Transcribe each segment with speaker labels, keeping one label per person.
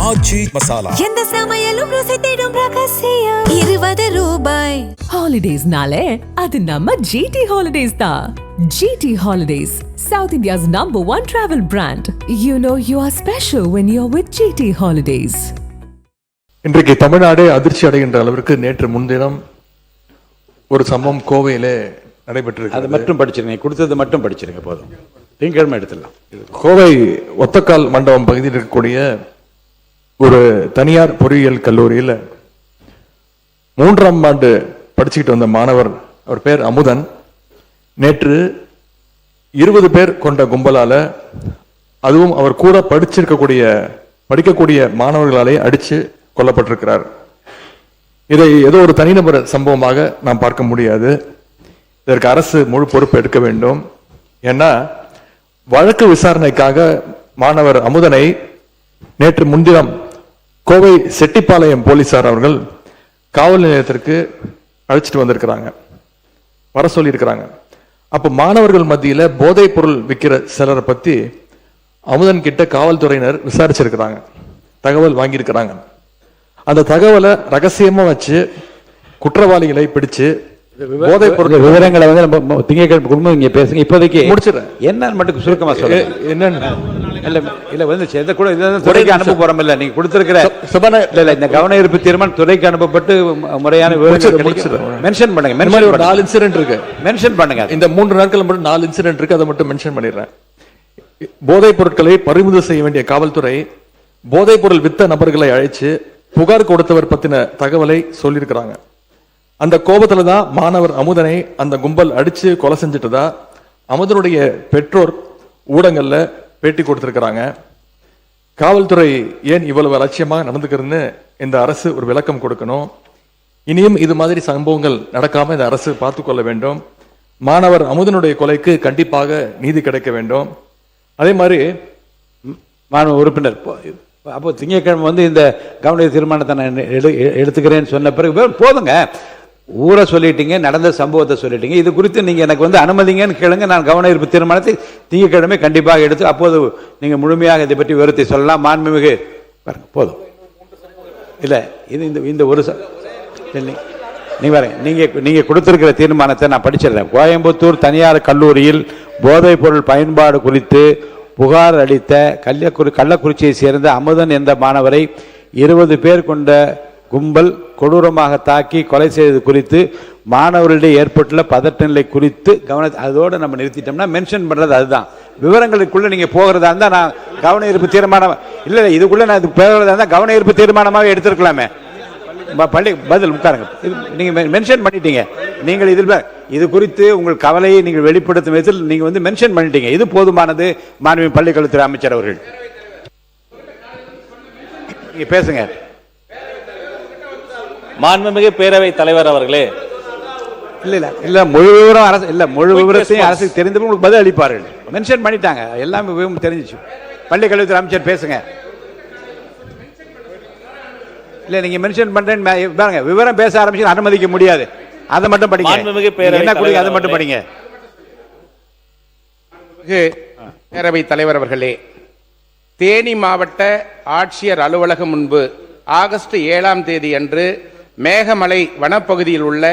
Speaker 1: ஆச்சி மசாலா.
Speaker 2: எந்த சமையலும் ருசி தேடும் ரகசியம் 20 ரூபாய்.
Speaker 3: ஹாலிடேஸ்னாலே அது நம்ம GT Holidays தான். GT Holidays, South India's #1 travel brand. You know you are special when you're with GT Holidays.
Speaker 4: இன்றைக்கு தமிழ்நாடு அதிர்ச்சி அடைகின்ற அளவிற்கு நேற்று முன்தினம் ஒரு சம்பவம் கோவையிலே நடைபெற்றிருக்கு.
Speaker 5: அது மட்டும் படிச்சிருங்க, கொடுத்தது மட்டும் படிச்சிருங்க போதும். திங்கட்கிழமை எடுத்துடலாம்.
Speaker 4: கோவை ஒத்தக்கால் மண்டபம் பகுதியில் இருக்கக்கூடிய ஒரு தனியார் பொறியியல் கல்லூரியில் 3ஆம் ஆண்டு படிச்சுக்கிட்டு வந்த மாணவர், அவர் பேர் அமுதன், நேற்று 20 பேர் கொண்ட கும்பலால, அதுவும் அவர் கூட படிக்கக்கூடிய மாணவர்களாலே அடிச்சு கொல்லப்பட்டிருக்கிறார். இதை ஏதோ ஒரு தனிநபர் சம்பவமாக நாம் பார்க்க முடியாது. இதற்கு அரசு முழு பொறுப்பு எடுக்க வேண்டும். ஏன்னா வழக்கு விசாரணைக்காக மாணவர் அமுதனை நேற்று முன்தினம் கோவை செட்டிப்பாளையம் போலீசார் அவர்கள் காவல் நிலையத்திற்கு அழைச்சிட்டு வந்திருக்கிறாங்க, வர சொல்லியிருக்கிறாங்க. அப்ப மாணவர்கள் மத்தியில போதைப் பொருள் விற்கிற சிலரை பத்தி அமுதன் கிட்ட காவல்துறையினர் விசாரிச்சிருக்கிறாங்க, தகவல் வாங்கியிருக்கிறாங்க. அந்த தகவலை ரகசியமா வச்சு குற்றவாளிகளை பிடிச்சு போதைப் பொருள்
Speaker 5: விவரங்களை வந்து நம்ம திங்கட்கிழமை குடும்பம் இங்க பேசுங்க. இப்போதைக்கு
Speaker 4: முடிச்சிடறேன்.
Speaker 5: என்னன்னு மட்டும் சுருக்கமா சொல்லுங்க.
Speaker 4: என்னன்னு
Speaker 5: இல்ல வந்து கூட துறைக்கு அனுப்ப போறோம். இல்ல நீங்க கொடுத்திருக்கிற இந்த கவன ஈர்ப்பு தீர்மானம் துறைக்கு அனுப்பப்பட்டு முறையான மென்ஷன் பண்ணுங்க.
Speaker 4: ஒரு 4 இன்சிடென்ட் இருக்கு,
Speaker 5: மென்ஷன் பண்ணுங்க.
Speaker 4: இந்த 3 நாட்கள் மட்டும் 4 இன்சிடென்ட் இருக்கு, அதை மட்டும் மென்ஷன் பண்ணிடுறேன். போதைப் பொருட்களை பறிமுதல் செய்ய வேண்டிய காவல்துறை போதைப் பொருள் வித்த நபர்களை அழைச்சு புகார் கொடுத்தவர் பத்தின தகவலை சொல்லியிருக்கிறாங்க. அந்த கோபத்துல தான் மாணவர் அமுதனை அந்த கும்பல் அடிச்சு கொலை செஞ்சுட்டதா அமுதனுடைய பெற்றோர் ஊடகங்கள்ல பேட்டி கொடுத்திருக்கிறாங்க. காவல்துறை ஏன் இவ்வளவு அலட்சியமாக நடந்துக்கிறதுன்னு இந்த அரசு ஒரு விளக்கம் கொடுக்கணும். இனியும் இது மாதிரி சம்பவங்கள் நடக்காம இந்த அரசு பார்த்து கொள்ள வேண்டும். மாணவர் அமுதனுடைய கொலைக்கு கண்டிப்பாக நீதி கிடைக்க வேண்டும். அதே மாதிரி
Speaker 5: மாணவ உறுப்பினர் அப்போ திங்கட்கிழமை வந்து இந்த கவன தீர்மானத்தை நான் எடுத்துக்கிறேன்னு சொன்ன பிறகு போதுங்க, ஊரை சொல்லிட்டீங்க, நடந்த சம்பவத்தை சொல்லிட்டீங்க. இது குறித்து நீங்க எனக்கு வந்து அனுமதிங்கன்னு கேளுங்க. நான் கவன ஈர்ப்பு தீர்மானத்தை திங்கட்கிழமை கண்டிப்பாக எடுத்து அப்போது நீங்க முழுமையாக இதை பற்றி விவரத்தை சொல்லலாம். மாண்புமிகு போதும். இல்ல இது இந்த ஒரு நீங்க பாருங்க, நீங்க கொடுத்திருக்கிற தீர்மானத்தை நான் படிச்சிடுறேன். கோயம்புத்தூர் தனியார் கல்லூரியில் போதைப் பொருள் பயன்பாடு குறித்து புகார் அளித்த கள்ளக்குறிச்சியை சேர்ந்த அமுதன் என்ற மாணவரை 20 பேர் கொண்ட கும்பல் கொடூரமாக தாக்கி கொலை செய்தது குறித்து மாணவர்களிடையே ஏற்பட்டுள்ள பதட்ட நிலை குறித்து அதோடு நம்ம நிறுத்திட்டோம்னா மென்ஷன் பண்றது அதுதான். விவரங்களுக்குள்ள நீங்க போகிறதா இருந்தா நான் கவன ஈர்ப்பு தீர்மானம் இல்ல இதுக்குள்ள நான் போகிறதா இருந்தா கவன ஈர்ப்பு தீர்மானமாக எடுத்திருக்கலாமே. பள்ளி பதில் உட்காருங்க. நீங்க மென்ஷன் பண்ணிட்டீங்க. நீங்கள் இதில் இது குறித்து உங்கள் கவலையை நீங்கள் வெளிப்படுத்தும் விதத்தில் நீங்க வந்து மென்ஷன் பண்ணிட்டீங்க. இது போதுமானது. மாண்புமிகு பள்ளிக்கல்வித்துறை அமைச்சர் அவர்கள் நீங்க பேசுங்க.
Speaker 6: மாண்புமிகு பேரவை தலைவர் அவர்களே,
Speaker 5: இல்ல முழு விவரம் அரசு இல்ல முழு விவரத்தையும் அரசுக்கு தெரிந்தவங்க உங்களுக்கு பதில் அளிப்பார்கள். மென்ஷன் பண்ணிட்டாங்க, எல்லாமே விவரம் தெரிஞ்சிச்சு. பள்ளிக்கல்வித்துறை அமைச்சர் பேசுங்க. இல்ல நீங்க மென்ஷன் பண்றேன்னு பாருங்க, விவரம் பேச ஆரம்பிச்சு அனுமதிக்க முடியாது. அதை மட்டும் படிங்க. என்ன குடிங்க அதை மட்டும் படிங்க.
Speaker 7: பேரவை தலைவர் அவர்களே, தேனி மாவட்ட ஆட்சியர் அலுவலகம் முன்பு ஆகஸ்ட் 7ஆம் தேதி அன்று மேகமலை வனப்பகுதியில் உள்ள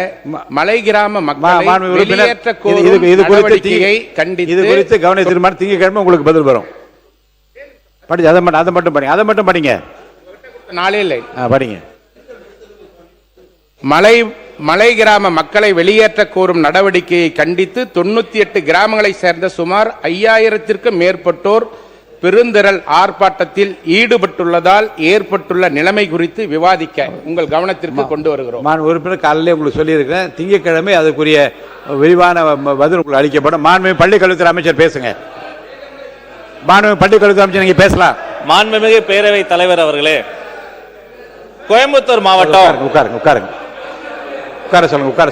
Speaker 7: மலை கிராம மக்களை வெளியேற்ற கோரும் நடவடிக்கையை கண்டித்து
Speaker 5: இது குறித்து கவன தீர்மானம் திங்கட்கிழமை உங்களுக்கு பதில் வரும். படிச்சு அதை மட்டும் படிங்க.
Speaker 7: நாளே இல்லை,
Speaker 5: படிங்க.
Speaker 7: மலை கிராம மக்களை வெளியேற்ற கோரும் நடவடிக்கையை கண்டித்து 98 கிராமங்களை சேர்ந்த சுமார் 5000த்திற்கும் மேற்பட்டோர் பெருந்திரள் ஆர்ப்பாட்டத்தில் ஈடுபட்டுள்ளதால் ஏற்பட்டுள்ள நிலைமை குறித்து விவாதிக்க உங்கள் கவனத்திற்கு கொண்டு வருகிறோம்.
Speaker 5: உறுப்பினர் காலையிலே உங்களுக்கு சொல்லியிருக்கிறேன். திங்கட்கிழமை அதுக்குரிய விரிவான பதில் உங்களுக்கு அளிக்கப்படும். மாண்புமிகு பள்ளிக்கல்வித்துறை அமைச்சர் பேசுங்க. மாண்புமிகு பள்ளிக்கல்வித்துறை அமைச்சர் நீங்க பேசலாம்.
Speaker 6: மாண்புமிகு பேரவை தலைவர் அவர்களே, கோயம்புத்தூர் மாவட்டம்
Speaker 5: உட்கார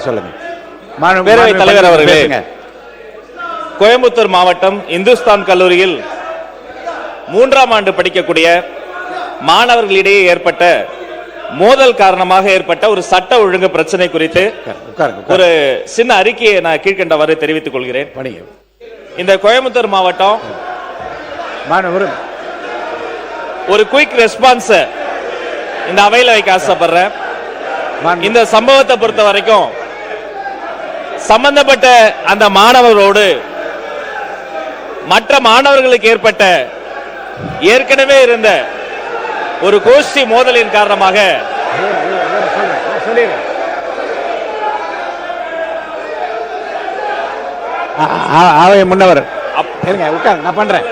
Speaker 5: சொல்லுங்க.
Speaker 6: பேரவை தலைவர் அவர்களே, கோயம்புத்தூர் மாவட்டம் இந்துஸ்தான் கல்லூரியில் 3ஆம் ஆண்டு படிக்கக்கூடிய மாணவர்களிடையே ஏற்பட்ட மோதல் காரணமாக ஏற்பட்ட ஒரு சட்ட ஒழுங்கு பிரச்சனை குறித்து ஒரு சின்ன அறிக்கையை நான் கீழ்கண்டவாறு தெரிவித்துக் கொள்கிறேன்.
Speaker 5: இந்த
Speaker 6: கோயம்புத்தூர் மாவட்டம் ஒரு குயிக் ரெஸ்பான்ஸ் இந்த அவையில வைக்க ஆசைப்படுறேன். இந்த சம்பவத்தை பொறுத்த வரைக்கும் சம்பந்தப்பட்ட அந்த மாணவரோடு மற்ற மாணவர்களுக்கு ஏற்பட்ட ஏற்கனவே இருந்த ஒரு கோஷ்டி மோதலின் காரணமாக
Speaker 5: அவை முன்னவர் உட்காருங்க, நான் பண்றேன்.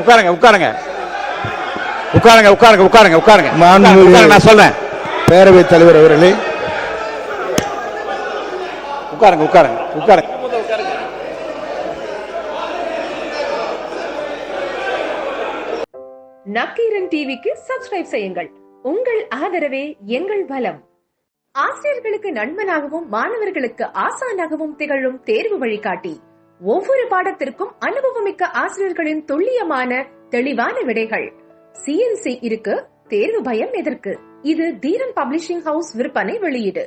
Speaker 5: உட்காருங்க உட்காருங்க உட்காருங்க உட்காருங்க உட்காருங்க உட்காருங்க நான் சொல்றேன்.
Speaker 1: பேரவைத் தலைவர் அவர்களே,
Speaker 5: உட்காருங்க உட்காருங்க உட்காருங்க.
Speaker 8: நக்கீரன் டிவிக்கு சப்ஸ்கிரைப் செய்யுங்கள். உங்கள் ஆதரவே எங்கள் பலம். ஆசிரியர்களுக்கு நண்பனாகவும் மாணவர்களுக்கு ஆசானாகவும் திகழும் தேர்வு வழிகாட்டி. ஒவ்வொரு பாடத்திற்கும் அனுபவமிக்க ஆசிரியர்களின் துல்லியமான தெளிவான விடைகள். CNC இருக்கு, தேர்வு பயம் எதற்கு? இது தீரன் பப்ளிஷிங் ஹவுஸ் விற்பனை வெளியீடு.